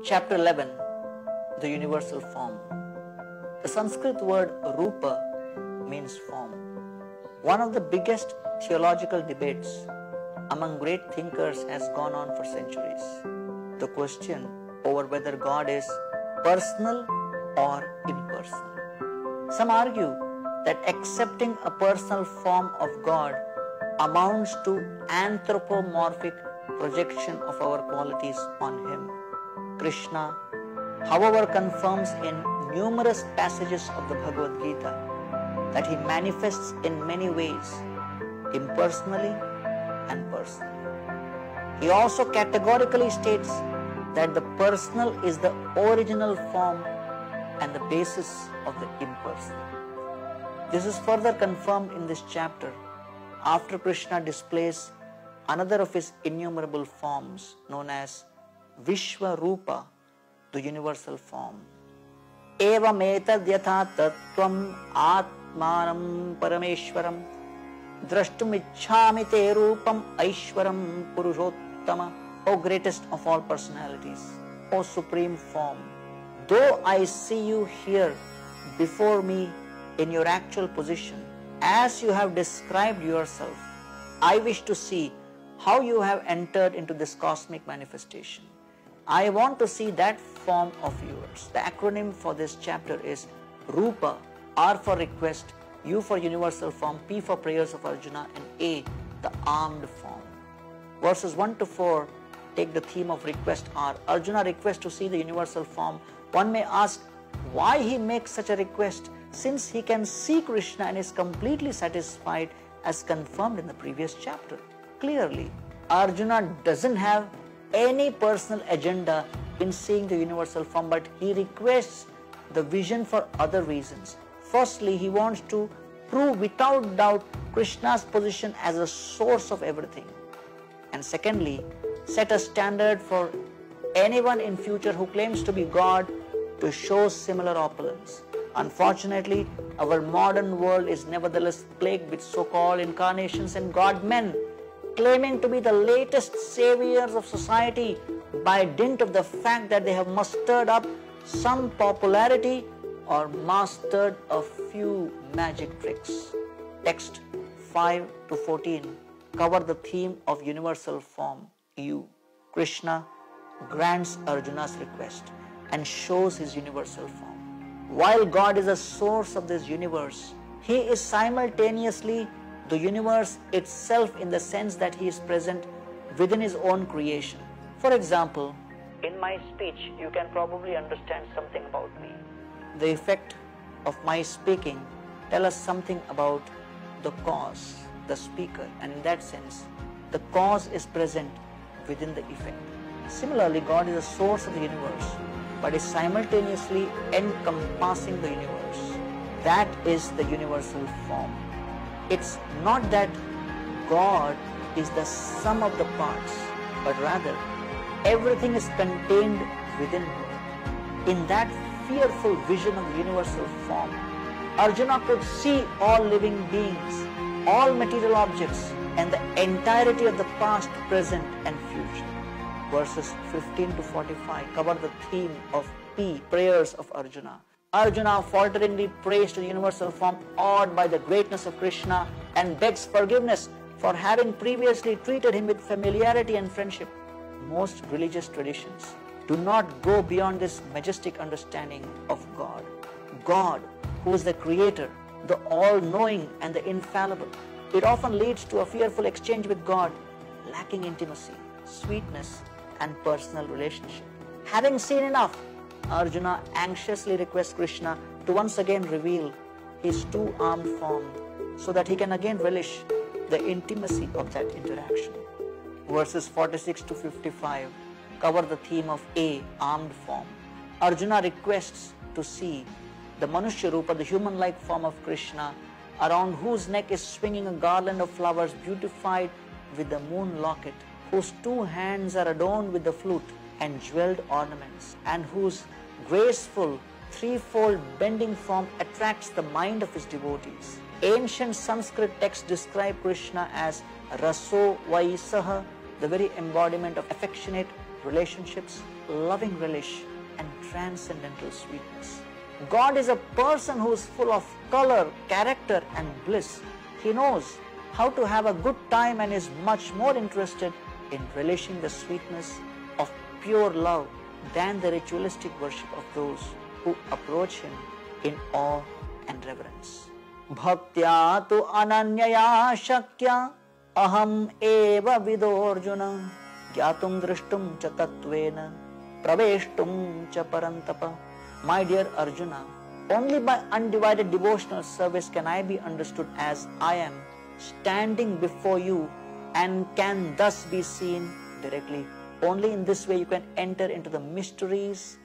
Chapter 11, the universal form. The Sanskrit word rupa means form. One of the biggest theological debates among great thinkers has gone on for centuries. The question over whether God is personal or impersonal. Some argue that accepting a personal form of God amounts to anthropomorphic projection of our qualities on Him. Krishna, however, confirms in numerous passages of the Bhagavad Gita that He manifests in many ways, impersonally and personally. He also categorically states that the personal is the original form and the basis of the impersonal. This is further confirmed in this chapter after Krishna displays another of His innumerable forms known as Vishwarupa, the universal form. Evam etad yatha tattvam atmanam parameshwaram drashtum ichchami te rupam aishwaram purushottama. O greatest of all personalities, O supreme form, though I see you here before me in your actual position, as you have described yourself, I wish to see how you have entered into this cosmic manifestation. I want to see that form of yours. The acronym for this chapter is Rupa, R for request, U for universal form, P for prayers of Arjuna, and A, the armed form. Verses 1 to 4 take the theme of request R. Arjuna requests to see the universal form. One may ask why he makes such a request, since he can see Krishna and is completely satisfied as confirmed in the previous chapter. Clearly, Arjuna doesn't have any personal agenda in seeing the universal form, but he requests the vision for other reasons. Firstly, he wants to prove without doubt Krishna's position as a source of everything. And secondly, set a standard for anyone in future who claims to be God to show similar opulence. Unfortunately, our modern world is nevertheless plagued with so-called incarnations and God-men claiming to be the latest saviors of society by dint of the fact that they have mustered up some popularity or mastered a few magic tricks. Text 5 to 14 cover the theme of universal form, U. Krishna grants Arjuna's request and shows his universal form. While God is the source of this universe, He is simultaneously the universe itself in the sense that He is present within His own creation. For example, in my speech, you can probably understand something about me. The effect of my speaking tell us something about the cause, the speaker, and in that sense, the cause is present within the effect. Similarly, God is the source of the universe, but is simultaneously encompassing the universe. That is the universal form. It's not that God is the sum of the parts, but rather everything is contained within Him. In that fearful vision of the universal form, Arjuna could see all living beings, all material objects, and the entirety of the past, present, and future. Verses 15 to 45 cover the theme of P, prayers of Arjuna. Arjuna falteringly prays to the universal form, awed by the greatness of Krishna, and begs forgiveness for having previously treated him with familiarity and friendship. Most religious traditions do not go beyond this majestic understanding of God. God, who is the creator, the all-knowing and the infallible. It often leads to a fearful exchange with God, lacking intimacy, sweetness, and personal relationship. Having seen enough, Arjuna anxiously requests Krishna to once again reveal his two-armed form so that he can again relish the intimacy of that interaction. Verses 46 to 55 cover the theme of A, armed form. Arjuna requests to see the Manushya Rupa, the human-like form of Krishna, around whose neck is swinging a garland of flowers beautified with the moon locket, whose two hands are adorned with the flute and jeweled ornaments, and whose graceful threefold bending form attracts the mind of his devotees. Ancient Sanskrit texts describe Krishna as Raso Vaisaha, the very embodiment of affectionate relationships, loving relish and transcendental sweetness. God is a person who is full of color, character and bliss. He knows how to have a good time and is much more interested in relishing the sweetness of pure love than the ritualistic worship of those who approach Him in awe and reverence. Bhaktya tu ananyaya shakya aham eva vidorjuna gyatum drishtum cha tattvena praveshtum cha parantapa. My dear Arjuna, only by undivided devotional service can I be understood as I am standing before you and can thus be seen directly. Only in this way you can enter into the mysteries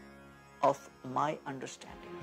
of my understanding.